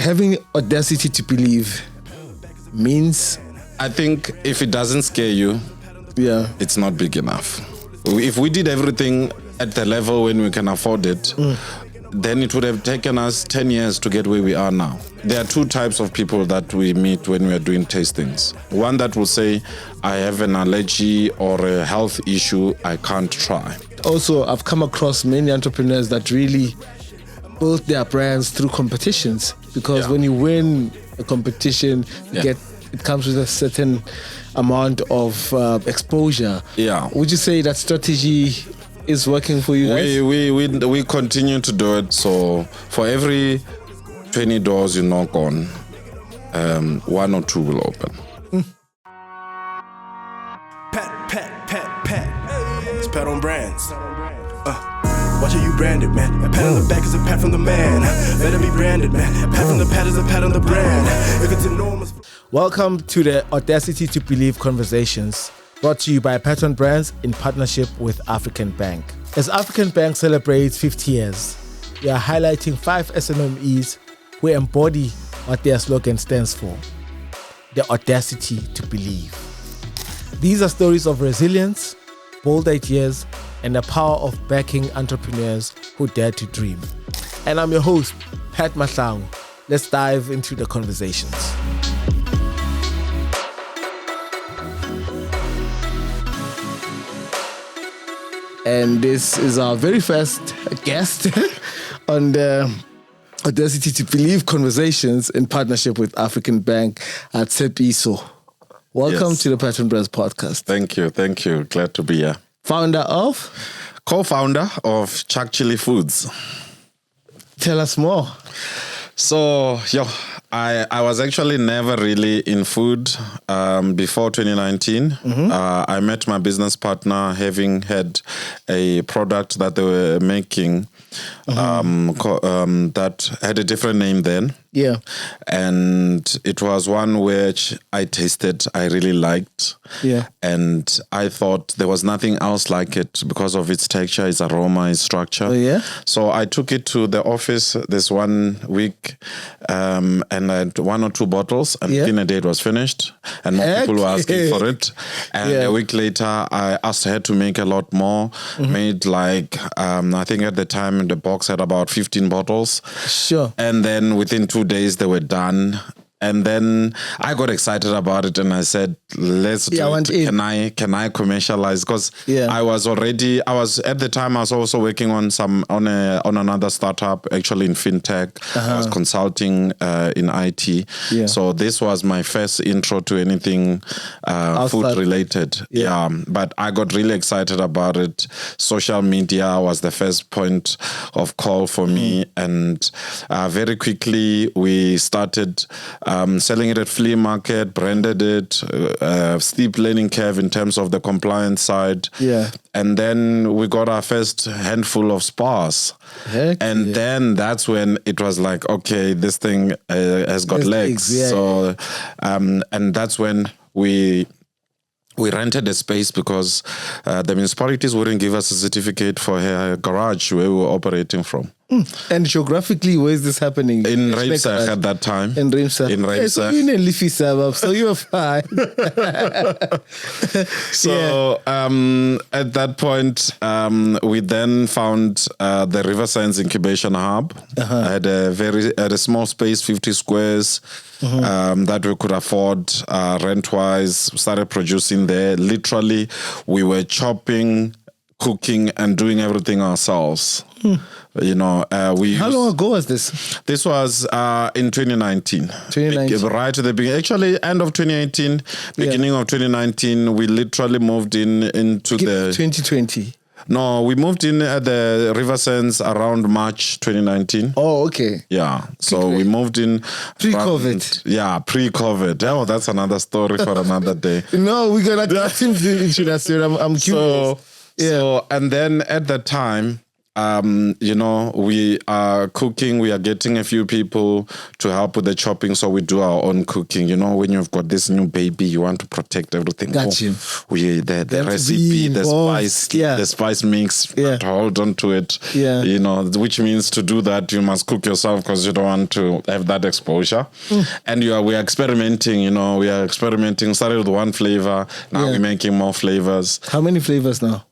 having audacity to believe means? I think if it doesn't scare you, it's not big enough. If we did everything at the level when we can afford it, then it would have taken us 10 years to get where we are now. There are two types of people that we meet when we are doing tastings. One that will say, I have an allergy or a health issue, I can't try. Also, I've come across many entrepreneurs that really build their brands through competitions, because when you win a competition, it comes with a certain amount of exposure. Yeah. Would you say that strategy is working for you guys? We continue to do it. So for every 20 doors you knock on, 1 or 2 will open. Pat. It's Pat on Brands. Watch how you branded, man. A pat on the back is a pat from the man. Let it be branded, man. A pat from the pat is a pat on the brand. If it's enormous. Welcome to the Audacity to Believe conversations, brought to you by Pat on Brands in partnership with African Bank. As African Bank celebrates 50 years, we are highlighting 5 SMMEs who embody what their slogan stands for: the audacity to believe. These are stories of resilience, bold ideas, and the power of backing entrepreneurs who dare to dream. And I'm your host, Pat Mahlangu. Let's dive into the conversations. And this is our very first guest on the Audacity to Believe conversations in partnership with African Bank at Tshepiso. Welcome to the Pat on Brands podcast. Thank you. Glad to be here. Co-founder of Chuck Chilli Foods. Tell us more. So, I was actually never really in food before 2019. I met my business partner having had a product that they were making that had a different name then. Yeah. And it was one which I tasted, I really liked. Yeah. And I thought there was nothing else like it because of its texture, its aroma, its structure. Oh, yeah? So I took it to the office this 1 week and I had 1 or 2 bottles, and within a day it was finished. And more people were asking for it. And a week later, I asked her to make a lot more. Made like, I think at the time the box had about 15 bottles. Sure. And then within 2 days they were done. And then I got excited about it and I said, let's do it. Can I commercialize? Because I was at the time I was also working on another startup, actually in fintech. I was consulting in IT. Yeah. So this was my first intro to anything food related. Yeah. But I got really excited about it. Social media was the first point of call for me. And very quickly we started selling it at flea market, branded it, steep learning curve in terms of the compliance side. Yeah. And then we got our first handful of spas. Then that's when it was like, okay, this thing has got legs. Yeah. So, and that's when we rented a space because the municipalities wouldn't give us a certificate for a garage where we were operating from. And geographically, where is this happening? In Reimsach at that time. In Reimsach. So you're in a leafy suburb, so you were fine. So at that point, we then found the River Science Incubation Hub. I had a small space, 50 squares, that we could afford rent-wise. Started producing there. Literally, we were chopping, cooking, and doing everything ourselves. You know, How long ago was this? This was in 2019. Right at the beginning. Actually, end of 2018, beginning of 2019, we literally moved into the 2020. No, we moved in at the River Sands around March 2019. Oh, okay. Yeah. So we moved in pre-COVID. Pre-COVID. Oh, that's another story for another day. No, we're gonna get into that. I'm curious. So, and then at that time, we are cooking. We are getting a few people to help with the chopping, so we do our own cooking. When you've got this new baby, you want to protect everything. Got you. The recipe, the spice mix. To hold on to it. Which means to do that, you must cook yourself because you don't want to have that exposure. And we are experimenting. We are experimenting. Started with one flavor. Now we're making more flavors. How many flavors now?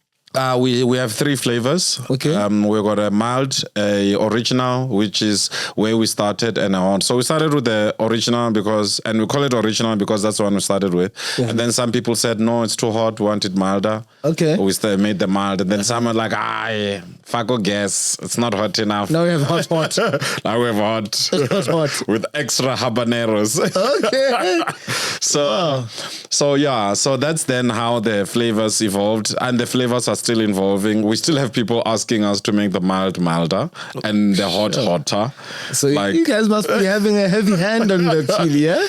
We have 3 flavors. Okay. We've got a mild, a original, which is where we started, and a hot. So we started with the original and we call it original because that's the one we started with. Yeah. And then some people said, no, it's too hot, we want it milder. Okay. We made the mild. And then some are like, fuck gas, it's not hot enough. Now we have hot. Now we have hot. hot. With extra habaneros. Okay. So that's then how the flavors evolved. And the flavors are still evolving. We still have people asking us to make the mild milder and the hot hotter. So you guys must be having a heavy hand on the chili, yeah?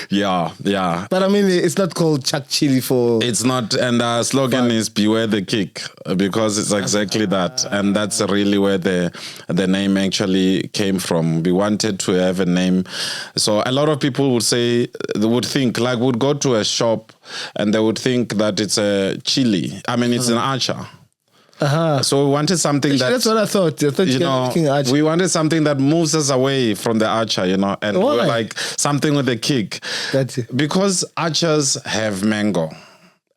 Yeah. But I mean, it's not called Chuck Chilli for... It's not, and our slogan is beware the kick, because it's exactly that. And that's really where the name actually came from. We wanted to have a name. So a lot of people would think, would go to a shop and they would think that it's a chili. I mean, it's an archer. So we wanted something that's what I thought. We wanted something that moves us away from the archer, and we're like something with a kick. That's it. Because archers have mango.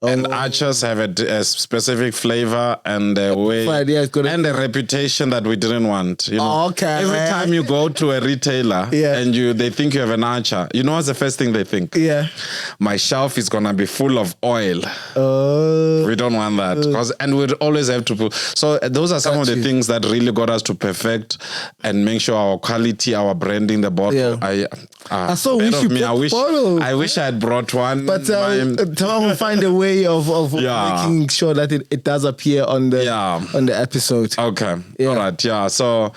And archers have a specific flavor and a way and a reputation that we didn't want. Okay. Every time you go to a retailer and they think you have an archer, what's the first thing they think? Yeah. My shelf is gonna be full of oil. We don't want that. And we'd always have to put. So those are some of the things that really got us to perfect and make sure our quality, our branding, the bottle. I wish I had brought one. But Tom will find a way of making sure that it does appear on the episode. Okay. All right. Yeah. So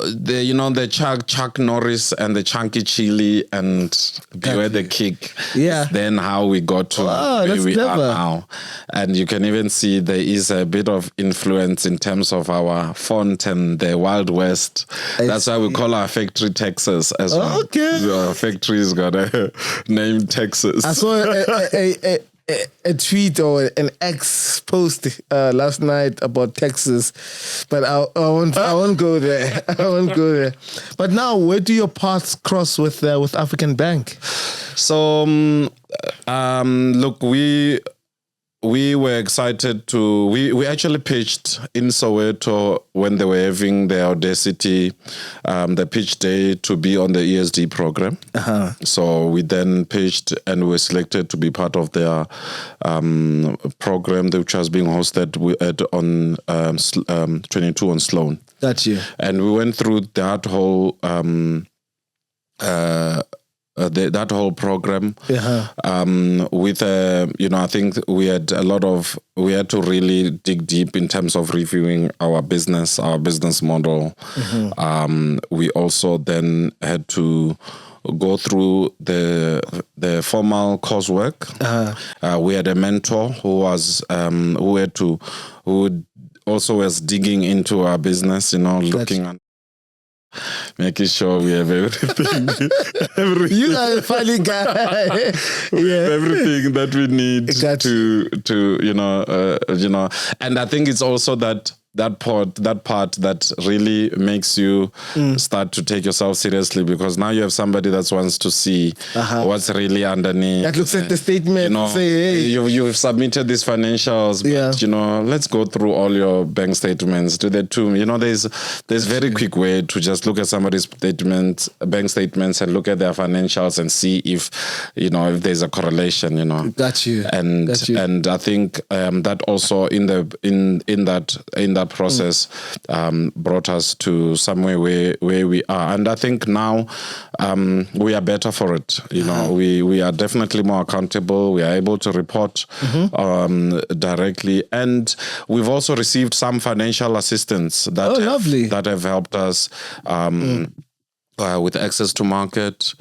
the Chuck Norris and the chunky chili and beware the kick. Yeah. Then how we got to where we are now. And you can even see there is a bit of influence in terms of our font and the Wild West. That's why we call our factory Texas as well. Okay. Our factory's got a name Texas. I saw a tweet or an X post last night about Texas, but I won't go there. I won't go there. But now, where do your paths cross with African Bank? So, look, we were excited to. We actually pitched in Soweto when they were having the Audacity, the pitch day to be on the ESD program. So we then pitched and we were selected to be part of their program, which was being hosted on 22 on Sloan. That's you. And we went through that whole. That whole program with I think we had to really dig deep in terms of reviewing our business model. We also then had to go through the formal coursework. We had a mentor who also was digging into our business, looking at making sure we have everything. You are a funny guy. Everything that we need to and I think it's also that part that really makes you start to take yourself seriously, because now you have somebody that wants to see what's really underneath. That looks at the statement and say, hey, you've submitted these financials, but let's go through all your bank statements. Do that too. There's very quick way to just look at somebody's bank statements and look at their financials and see if there's a correlation. Got you. And I think that also in that process brought us to somewhere where we are, and I think now we are better for it. We are definitely more accountable. We are able to report directly, and we've also received some financial assistance that have helped us. with access to market,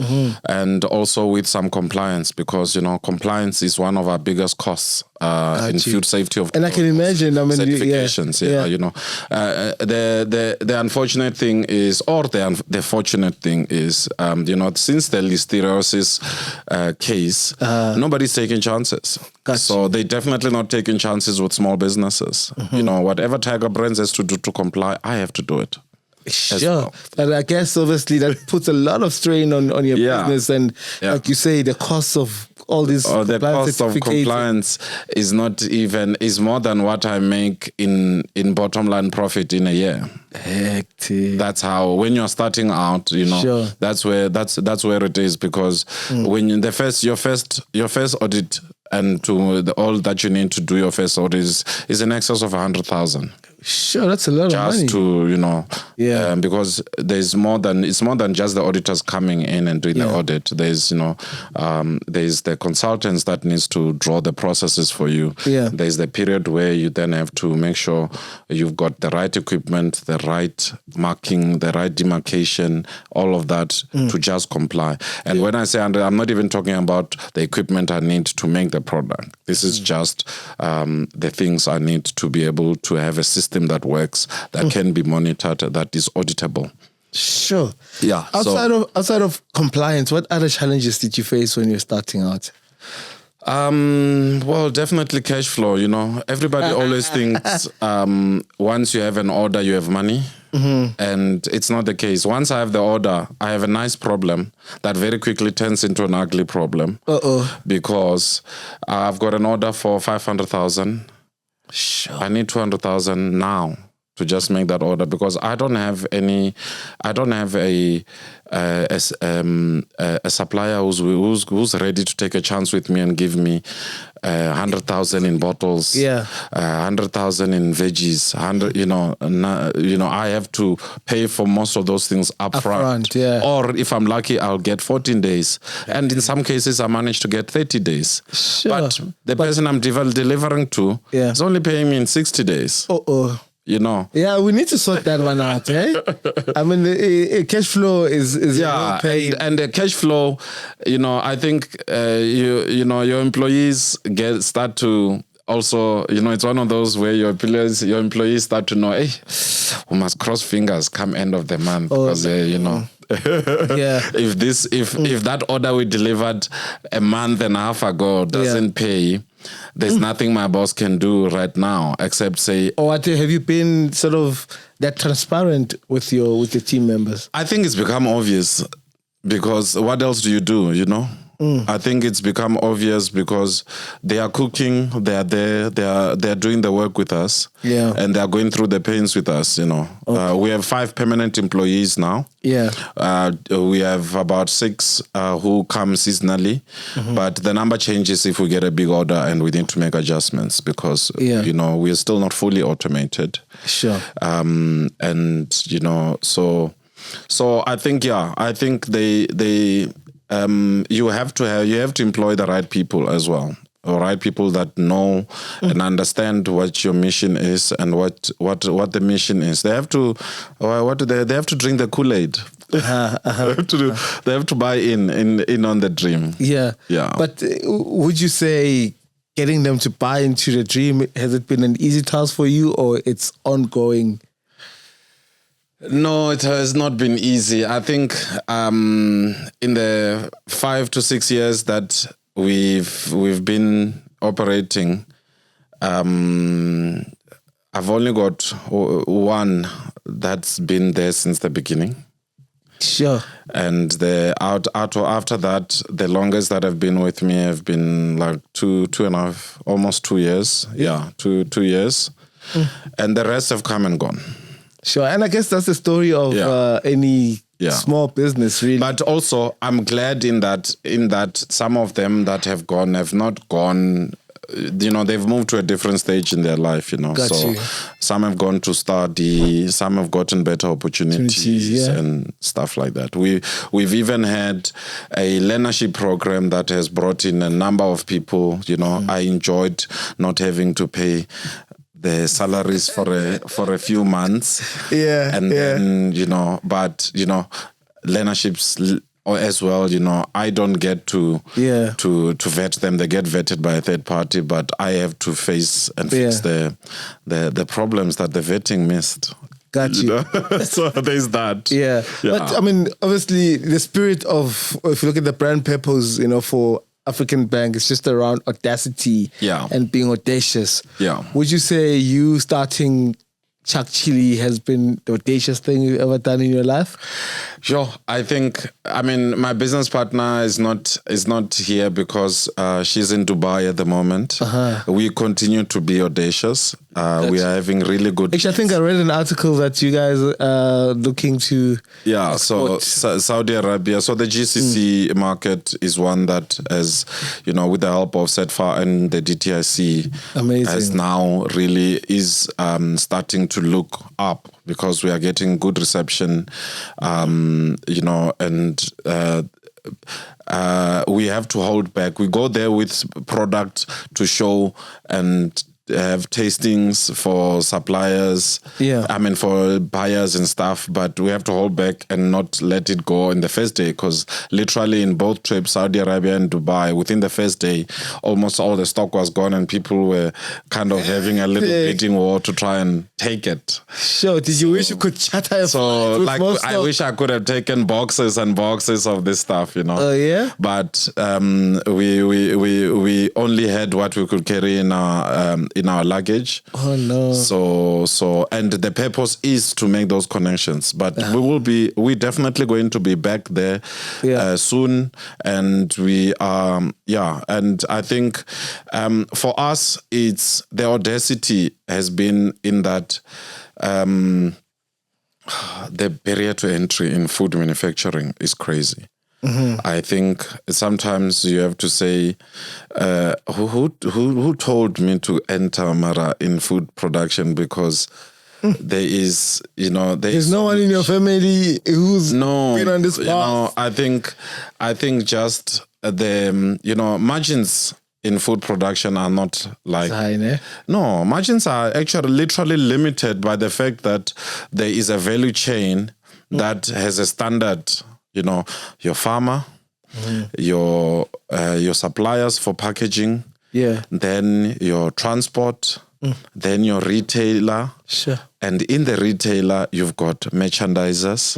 and also with some compliance, because compliance is one of our biggest costs in food safety of. And I can imagine. I mean, certifications. The unfortunate thing is, or the fortunate thing is, since the listeriosis case, nobody's taking chances. So they definitely not taking chances with small businesses. Whatever Tiger Brands has to do to comply, I have to do it. Sure. But I guess obviously that puts a lot of strain on your business, and like you say, the cost of all these the cost of compliance is more than what I make in bottom line profit in a year. Hectic. That's how, when you're starting out, Sure. that's where it is, because when your first audit, and to all that you need to do your first audit is in excess of 100,000. Sure, that's a lot of money. Just to, because it's more than just the auditors coming in and doing the audit. There's, there's the consultants that needs to draw the processes for you. Yeah. There's the period where you then have to make sure you've got the right equipment, the right marking, the right demarcation, all of that to just comply. And when I say I'm not even talking about the equipment I need to make the product. This is just the things I need to be able to have a system that works, that can be monitored, that is auditable. Sure. Yeah. Outside of compliance, what other challenges did you face when you were starting out? Well, definitely cash flow. Everybody always thinks once you have an order, you have money. And it's not the case. Once I have the order, I have a nice problem that very quickly turns into an ugly problem. Because I've got an order for 500,000. Sure. I need 200,000 now to just make that order, because I don't have a supplier who's ready to take a chance with me and give me 100,000 in bottles, 100,000 in veggies, I have to pay for most of those things upfront. Or if I'm lucky, I'll get 14 days, and in some cases I manage to get 30 days. Sure. But the person I'm delivering to is only paying me in 60 days. Yeah, we need to sort that one out, eh? I mean, cash flow is and the cash flow, I think your employees start to also, it's one of those where your employees start to know, hey, we must cross fingers come end of the month, because if that order we delivered a month and a half ago doesn't pay, there's nothing my boss can do right now except say. Or have you been sort of that transparent with your team members? I think it's become obvious, because what else do you do? I think it's become obvious because they are cooking, they are there, they are doing the work with us, and they are going through the pains with us. We have 5 permanent employees now. We have about 6 who come seasonally, but the number changes if we get a big order and we need to make adjustments, because we are still not fully automated. Sure. So I think they. You have to employ the right people as well, or right people that know and understand what your mission is and what the mission is. They have to they have to drink the Kool-Aid. They have to buy in on the dream. Yeah. But would you say getting them to buy into the dream, has it been an easy task for you, or it's ongoing? No, it has not been easy. I think in the 5 to 6 years that we've been operating, I've only got one that's been there since the beginning. Sure. And after that, the longest that have been with me have been like 2.5, almost 2 years. Yeah, 2 years. And the rest have come and gone. Sure, and I guess that's the story of any small business, really. But also, I'm glad in that some of them that have gone have not gone. They've moved to a different stage in their life. Some have gone to study, some have gotten better opportunities and stuff like that. We've even had a learnership program that has brought in a number of people. I enjoyed not having to pay the salaries for a few months. Then, learnerships as well. I don't get to vet them. They get vetted by a third party, but I have to face and fix the problems that the vetting missed. Got you. So there's that. Yeah. But I mean, obviously, the spirit of, if you look at the brand purpose, for African Bank, it's just around audacity and being audacious. Yeah. Would you say you starting Chuck Chilli has been the audacious thing you've ever done in your life? Sure. I think, my business partner is not here because she's in Dubai at the moment. We continue to be audacious. We are having really good... Actually, I think I read an article that you guys are looking to export. So Saudi Arabia. So the GCC market is one that has, with the help of SETFA and the DTIC, has now really is starting to look up because we are getting good reception, and we have to hold back. We go there with product to show and have tastings for suppliers, for buyers and stuff, but we have to hold back and not let it go in the first day, because literally in both trips, Saudi Arabia and Dubai, within the first day, almost all the stock was gone and people were kind of having a little bidding war to try and take it. Sure. Did you wish you could chatter? So I wish I could have taken boxes and boxes of this stuff, Oh yeah? But we only had what we could carry in our luggage. Oh no. So and the purpose is to make those connections, but we're definitely going to be back there soon, and we and I think for us it's the audacity has been in that the barrier to entry in food manufacturing is crazy. I think sometimes you have to say, who told me to enter Mara in food production, because there is, there's no one in your family who's been on this path. I think just the margins in food production are not like no, margins are actually literally limited by the fact that there is a value chain that has a standard. Your farmer, your suppliers for packaging, then your transport, then your retailer. Sure. And in the retailer, you've got merchandisers,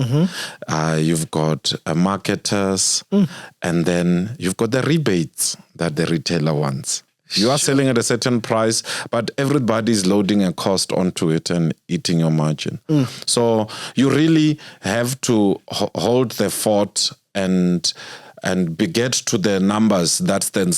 you've got marketers, and then you've got the rebates that the retailer wants. You are selling at a certain price, but everybody's loading a cost onto it and eating your margin. So you really have to hold the fort and get to the numbers that then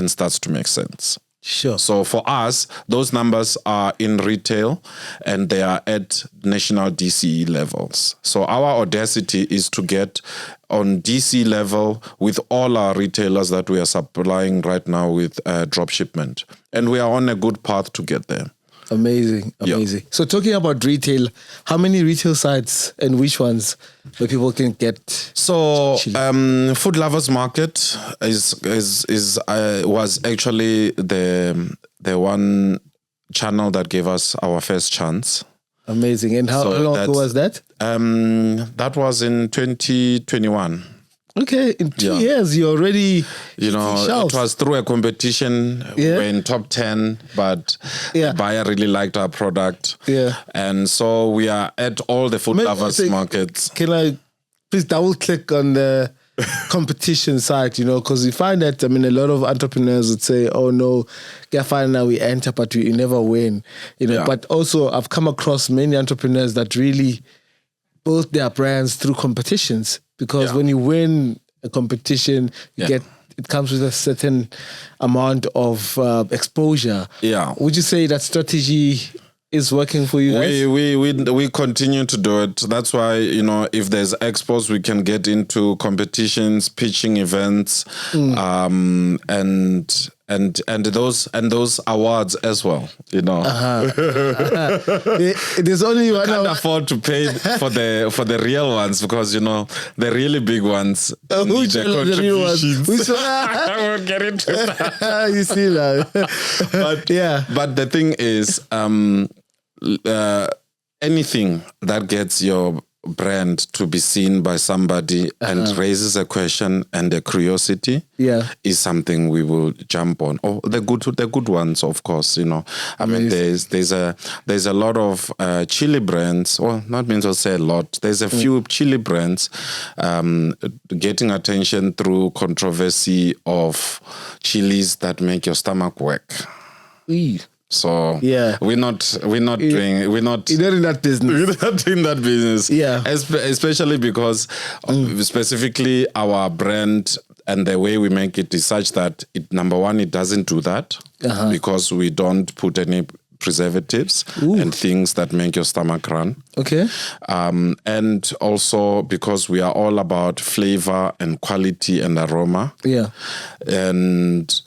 starts to make sense. Sure. So for us, those numbers are in retail and they are at national DCE levels. So our audacity is to get on DC level with all our retailers that we are supplying right now with drop shipment. And we are on a good path to get there. Amazing. Yeah. So talking about retail, how many retail sites and which ones where people can get? So Food Lovers Market was actually the one channel that gave us our first chance. Amazing. And how long ago was that? That was in 2021. Okay, in 2 years, you already... it was through a competition. We were in top 10, but the buyer really liked our product. Yeah. And so we are at all the Food Lovers markets. Can I please double click on the competition side, because you find that, a lot of entrepreneurs would say, oh no, get fine now we enter, but you never win. But also I've come across many entrepreneurs that really build their brands through competitions. Because when you win a competition, it comes with a certain amount of exposure. Yeah. Would you say that strategy is working for you guys? We continue to do it. That's why, if there's expos, we can get into competitions, pitching events, and those awards as well. There's only one. Can't afford to pay for the real ones, because the really big ones. Which the real ones? Which one? I won't get into that. You see that? But the thing is, anything that gets your brand to be seen by somebody and raises a question and a curiosity is something we will jump on. Oh, the good ones, of course, you know. I mean, there's a lot of chili brands, or not means to say a lot, there's a few chili brands getting attention through controversy of chilies that make your stomach work. So we're not in that business. We're not in that business. Yeah. Especially because specifically our brand and the way we make it is such that number one, it doesn't do that because we don't put any preservatives and things that make your stomach run. Okay. And also because we are all about flavor and quality and aroma. Yeah. And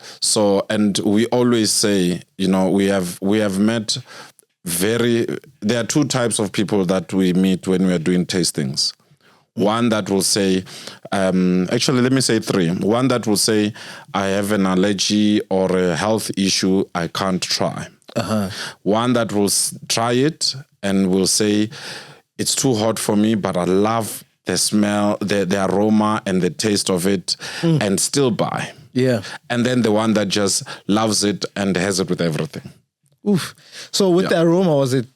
we always say, you know, we have met there are two types of people that we meet when we are doing tastings. One that will say, actually, let me say three. One that will say, I have an allergy or a health issue I can't try. One that will try it and will say, it's too hot for me, but I love the smell, the aroma and the taste of it and still buy. Yeah. And then the one that just loves it and has it with everything. Oof. So with the aroma, was it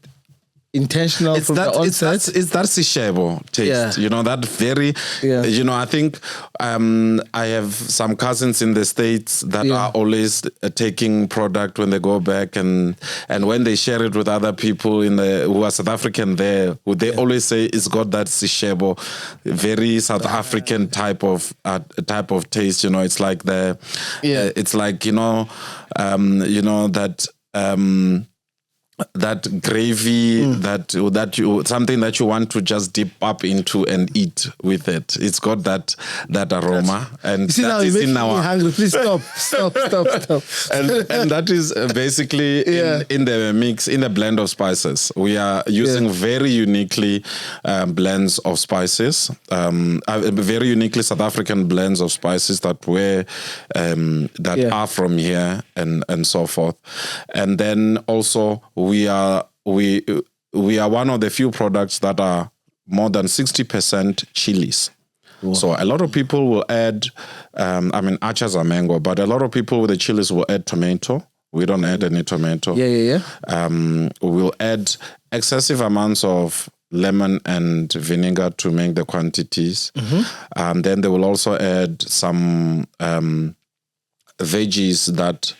intentional from the onset? It's that Tshepiso taste, you know, that very, you know, I think I have some cousins in the States that are always taking product when they go back and when they share it with other people who are South African there, they always say it's got that Tshepiso, very South African type of taste, you know, it's like it's like, you know, that gravy, something that you want to just dip up into and eat with it. It's got that aroma, and you see, now you're making me hungry. Please stop. And that is basically in the mix, in the blend of spices. We are using very uniquely blends of spices, very uniquely South African blends of spices that are from here and so forth. And then also we are one of the few products that are more than 60% chilies. Wow. So a lot of people will add, achas are mango, but a lot of people with the chilies will add tomato. We don't add any tomato. We'll add excessive amounts of lemon and vinegar to make the quantities. Then they will also add some veggies that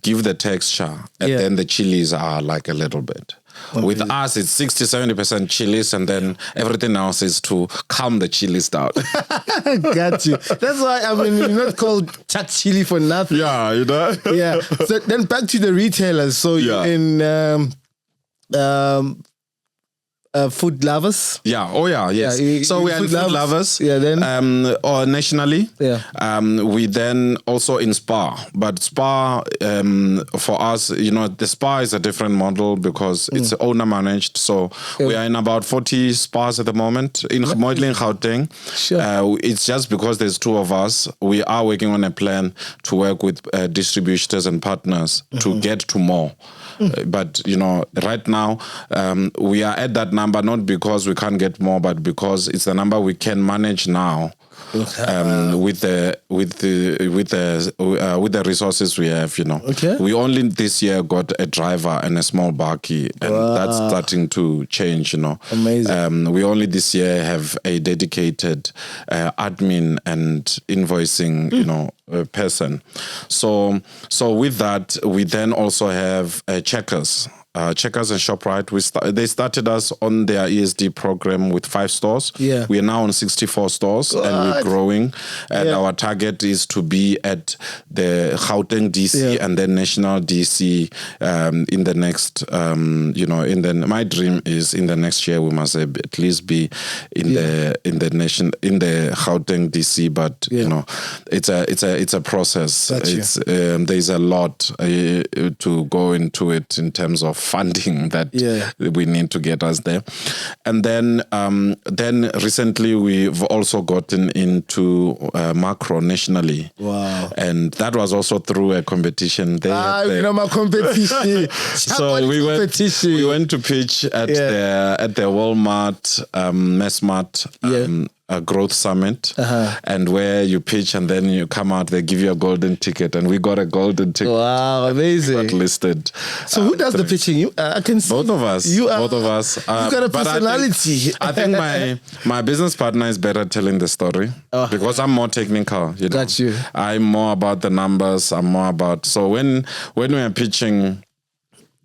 give the texture, and then the chilies are like a little bit. Okay. With us, it's 60-70% chilies, and then everything else is to calm the chilies down. Got you. That's why, you're not called Chuck Chilli for nothing. Yeah, you know? Yeah. So then back to the retailers. So you're in Food Lovers. Yeah. Oh yeah. Yes. So we are in Food Lovers. Yeah. Then or nationally. Yeah. We then also in Spar, but Spar for us, you know, the Spar is a different model because it's owner managed. So we are in about 40 Spars at the moment in Gauteng. Sure. It's just because there's two of us. We are working on a plan to work with distributors and partners to get to more. But, you know, right now we are at that number not because we can't get more, but because it's the number we can manage now. With the resources we have, you know. Okay. We only this year got a driver and a small bakkie, and that's starting to change, you know. Amazing. We only this year have a dedicated admin and invoicing, you know, person. So with that, we then also have Checkers. Checkers and ShopRite, they started us on their ESD program with 5 stores. Yeah. We are now on 64 stores and we're growing. And our target is to be at the Gauteng DC and then National DC in the next, my dream is in the next year we must at least be in the Gauteng DC. But you know, it's a process. There's a lot to go into it in terms of funding that we need to get us there. And then recently we've also gotten into macro nationally. Wow. And that was also through a competition. My competition. So we went to pitch at the Walmart Messmart a growth summit, and where you pitch and then you come out, they give you a golden ticket, and we got a golden ticket. Wow, amazing! Got listed. So who does the pitching? You, I can see both of us. Both of us. You got a personality. I think my business partner is better telling the story because I'm more technical. Got you. I'm more about the numbers. I'm more about when we are pitching.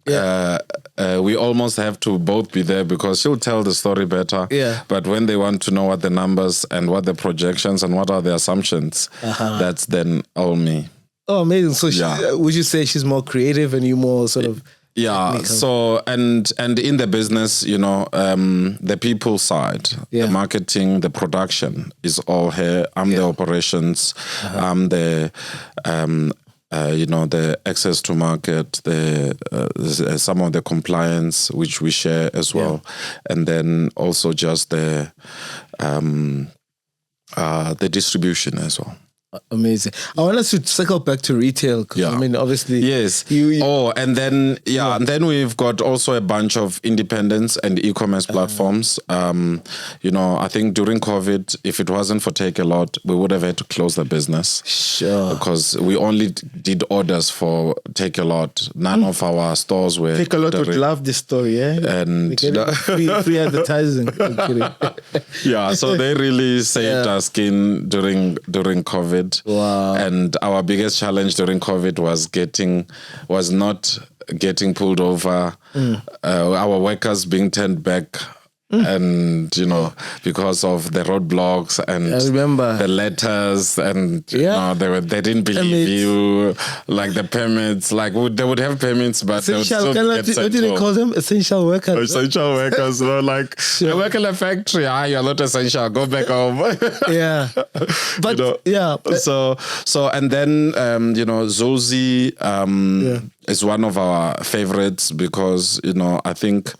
We almost have to both be there because she'll tell the story better. Yeah. But when they want to know what the numbers and what the projections and what are the assumptions, that's then all me. Oh, amazing. So would you say she's more creative and you more sort of... Yeah. So, and in the business, the people side, the marketing, the production is all here. I'm the operations. I'm the... the access to market, some of the compliance, which we share as well, and then also just the distribution as well. Amazing. I want us to circle back to retail because I mean, obviously, yes. And then we've got also a bunch of independents and e-commerce platforms. I think during COVID, if it wasn't for Take A Lot, we would have had to close the business. Sure. Because we only did orders for Take A Lot. None of our stores were. Take A Lot would love this story, And free advertising. So they really saved our skin during COVID. Wow. And our biggest challenge during COVID was not getting pulled over, our workers being turned back. And because of the roadblocks and I remember the letters and they didn't believe you, like the permits, like they would have permits, but they would still get sent. What did they call them? Essential workers. Essential workers. Like I work in a factory. You're not essential. Go back home. But So and then Zozi is one of our favorites because I think.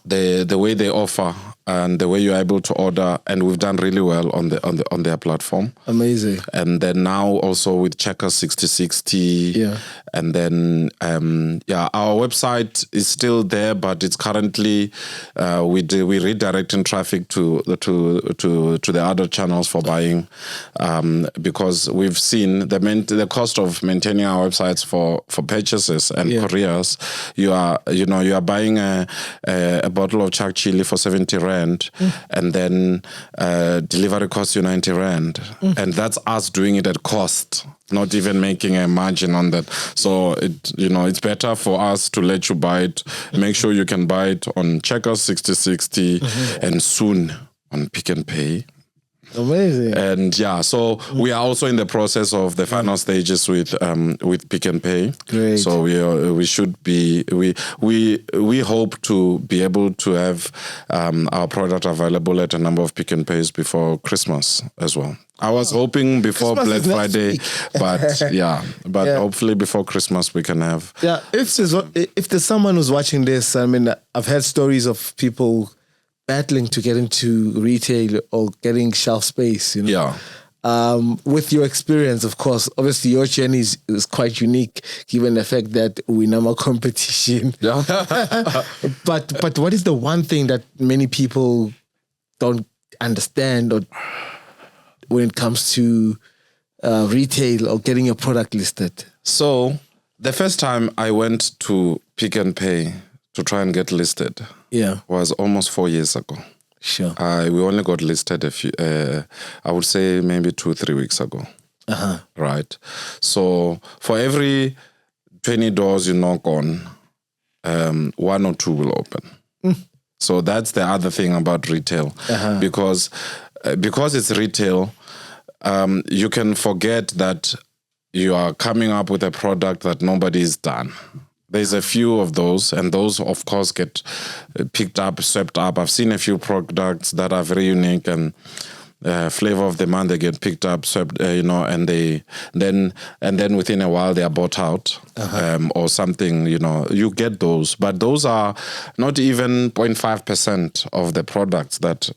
The way they offer and the way you're able to order, and we've done really well on their platform. Amazing. And then now also with Checkers 6060, and then our website is still there, but it's currently we redirecting traffic to the other channels for buying, because we've seen the cost of maintaining our websites for purchases and couriers. You are buying a bottle of Chuck Chilli for 70 Rand. And then delivery costs you 90 Rand. And that's us doing it at cost, not even making a margin on that. So it's better for us to let you buy it. Make sure you can buy it on Checkers 6060 and soon on Pick n Pay. Amazing. And so we are also in the process of the final stages with Pick n Pay. Great. So we should be we hope to be able to have our product available at a number of Pick n Pays before Christmas as well. I was hoping before Christmas Black Friday, but hopefully before Christmas we can have. Yeah, if there's someone who's watching this, I mean, I've heard stories of people battling to get into retail or getting shelf space, with your experience, of course, obviously your journey is quite unique given the fact that we know competition. Yeah. But what is the one thing that many people don't understand or when it comes to retail or getting your product listed? So the first time I went to Pick n Pay to try and get listed was almost 4 years ago. Sure. We only got listed a few, I would say maybe 2-3 weeks ago. Right. So for every 20 doors you knock on, 1 or 2 will open. So that's the other thing about retail, because it's retail, you can forget that you are coming up with a product that nobody's done. There's a few of those, and those, of course, get picked up, swept up. I've seen a few products that are very unique, and flavor of the month, they get picked up, and then within a while they are bought out or something. You get those, but those are not even 0.5% of the products that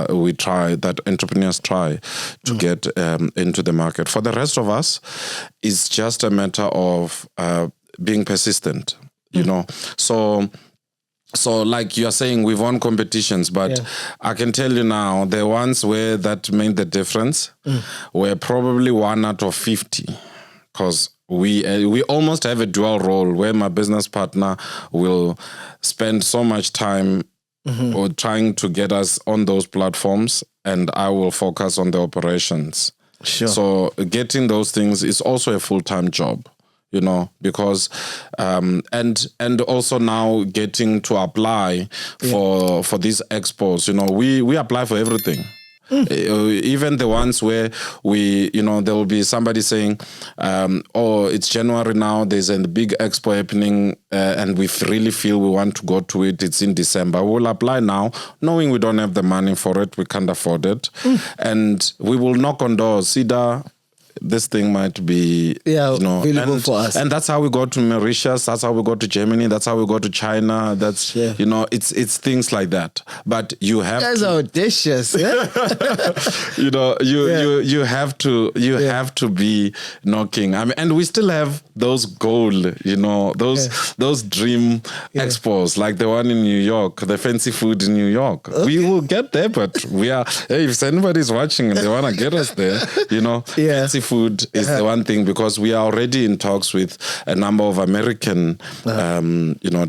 we try, that entrepreneurs try to get into the market. For the rest of us, it's just a matter of being persistent. So like you're saying, we've won competitions, but I can tell you now, the ones where that made the difference were probably 1 out of 50, because we almost have a dual role where my business partner will spend so much time or trying to get us on those platforms, and I will focus on the operations. Sure. So getting those things is also a full-time job. Because and also now getting to apply for these expos. We apply for everything. Even the ones where there will be somebody saying, it's January now, there's a big expo happening, and we really feel we want to go to it. It's in December. We'll apply now, knowing we don't have the money for it, we can't afford it, and we will knock on doors. Either this thing might be available for us, and that's how we go to Mauritius, that's how we go to Germany, that's how we go to China. That's it's things like that. But you have that's audacious. You have to be knocking. I mean, and we still have those goal, those dream expos, like the one in New York, the fancy food in New York. We will get there, but we are. Hey, if anybody's watching and they want to get us there, fancy food is the one thing, because we are already in talks with a number of American,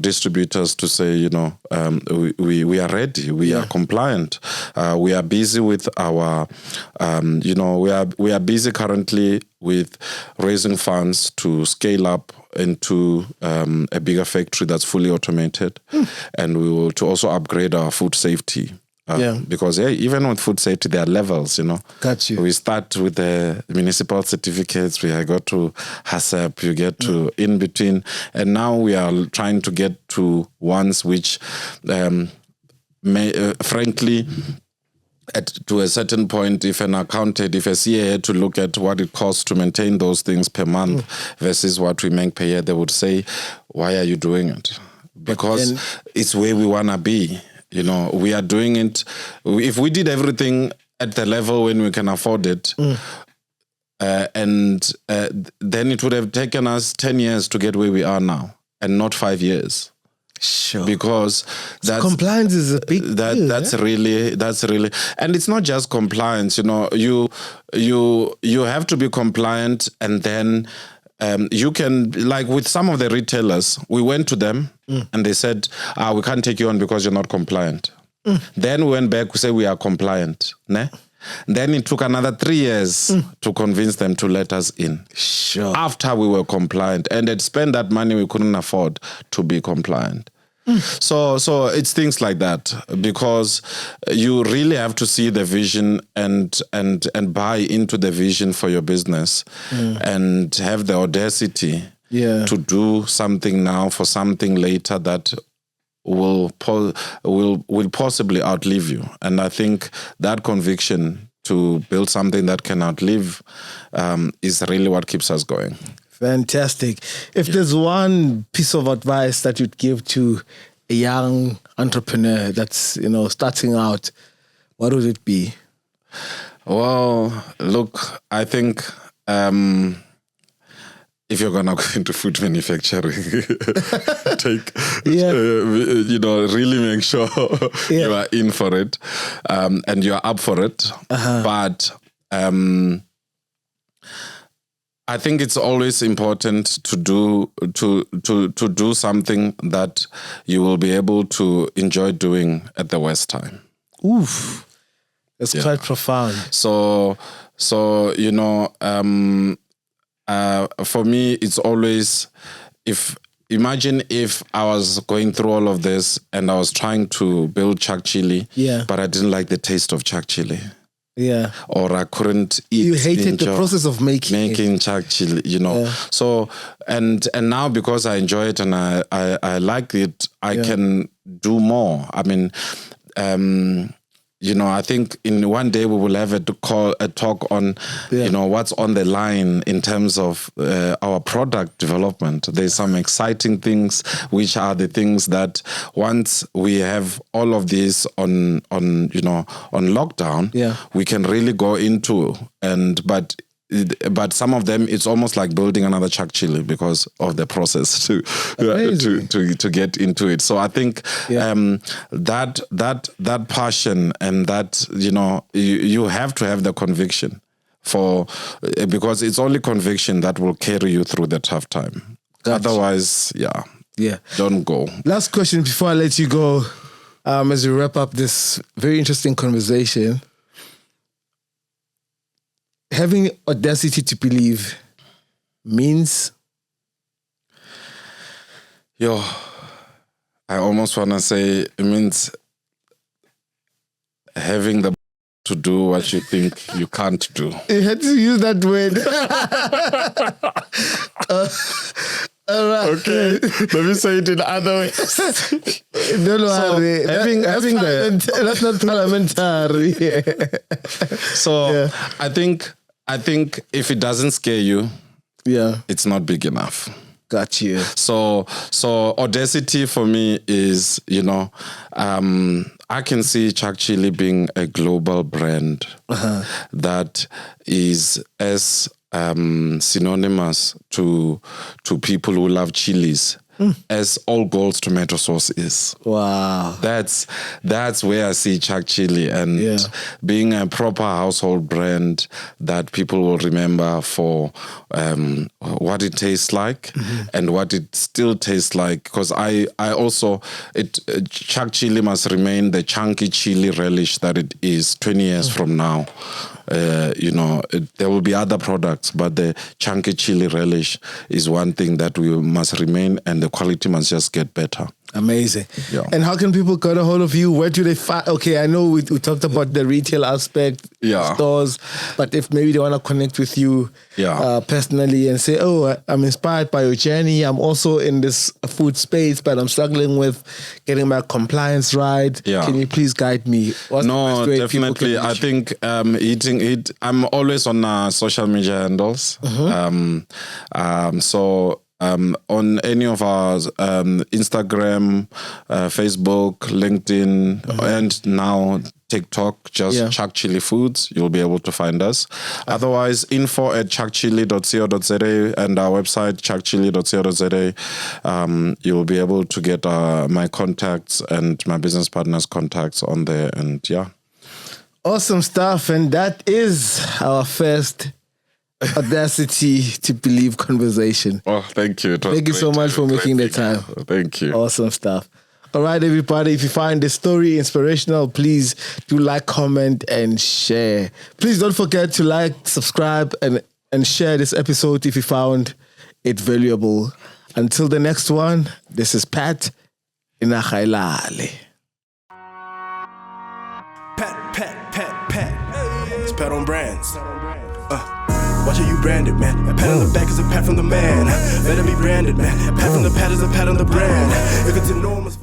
distributors to say, we are ready, we are compliant, we are busy with our, we are busy currently with raising funds to scale up into a bigger factory that's fully automated, and we will to also upgrade our food safety. Because even with food safety, there are levels, Got you. We start with the municipal certificates, we go to HACCP, you get to in between, and now we are trying to get to ones which, frankly, to a certain point, if a CA had to look at what it costs to maintain those things per month versus what we make per year, they would say, why are you doing it? Because it's where we want to be. We are doing it. If we did everything at the level when we can afford it, then it would have taken us 10 years to get where we are now, and not 5 years. Sure. Because compliance is a big deal. That's really, and it's not just compliance. You have to be compliant, and then. You can, like with some of the retailers, we went to them and they said, we can't take you on because you're not compliant. Then we went back, we said we are compliant. Ne? Then it took another 3 years to convince them to let us in. Sure. After we were compliant, and they'd spent that money we couldn't afford to be compliant. So it's things like that, because you really have to see the vision and buy into the vision for your business, and have the audacity to do something now for something later that will possibly outlive you. And I think that conviction to build something that can outlive is really what keeps us going. Fantastic. If there's one piece of advice that you'd give to a young entrepreneur that's, starting out, what would it be? Well, look, I think if you're gonna go into food manufacturing, really make sure you are in for it, and you are up for it. But I think it's always important to do something that you will be able to enjoy doing at the worst time. Oof, that's quite profound. So for me, it's always, imagine if I was going through all of this and I was trying to build Chuck Chilli, but I didn't like the taste of Chuck Chilli. Yeah. Or I couldn't eat. You hated the process of making Chuck Chilli, So, and now because I enjoy it and I like it, I can do more. I mean, I think in one day we will have a talk on, what's on the line in terms of our product development. There's some exciting things, which are the things that once we have all of this on lockdown, we can really go into. But some of them, it's almost like building another Chuck Chilli because of the process to get into it. So I think that passion and that, you have to have the conviction because it's only conviction that will carry you through the tough time. Gotcha. Otherwise, don't go. Last question before I let you go, as we wrap up this very interesting conversation. Having audacity to believe means? I almost want to say it means having the to do what you think you can't do. You had to use that word. All right. Okay, let me say it in other ways. Don't worry. That's not parliamentary. So I think if it doesn't scare you, it's not big enough. Got you. So audacity for me is, I can see Chuck Chilli being a global brand that is as synonymous to people who love chilies as All Gold's tomato sauce is. Wow. That's where I see Chuck Chilli and being a proper household brand that people will remember for what it tastes like and what it still tastes like. Because I also, Chuck Chilli must remain the chunky chili relish that it is 20 years from now. There will be other products, but the chunky chili relish is one thing that we must remain, and the quality must just get better. Amazing. Yeah. And how can people get a hold of you? Where do they find? Okay, I know we talked about the retail aspect, stores, but if maybe they want to connect with you personally and say, I'm inspired by your journey. I'm also in this food space, but I'm struggling with getting my compliance right. Yeah. Can you please guide me? No, definitely. I think I'm always on social media handles. On any of our Instagram, Facebook, LinkedIn, and now TikTok, just Chuck Chilli Foods, you'll be able to find us. Otherwise, info@chuckchilli.co.za and our website, chuckchilli.co.za. You'll be able to get my contacts and my business partners' contacts on there. And awesome stuff. And that is our first Audacity to Believe conversation. Oh, thank you. Thank you so much for making the time. Thank you. Awesome stuff. All right, everybody, if you find this story inspirational, please do like, comment, and share. Please don't forget to like, subscribe, and share this episode if you found it valuable. Until the next one, this is Pat Inahailale. Pat. It's Pat on Brands. Watch how you branded, man. A pat on the back is a pat from the man. Better be branded, man. A pat from the pat is a pat on the brand. If it's enormous.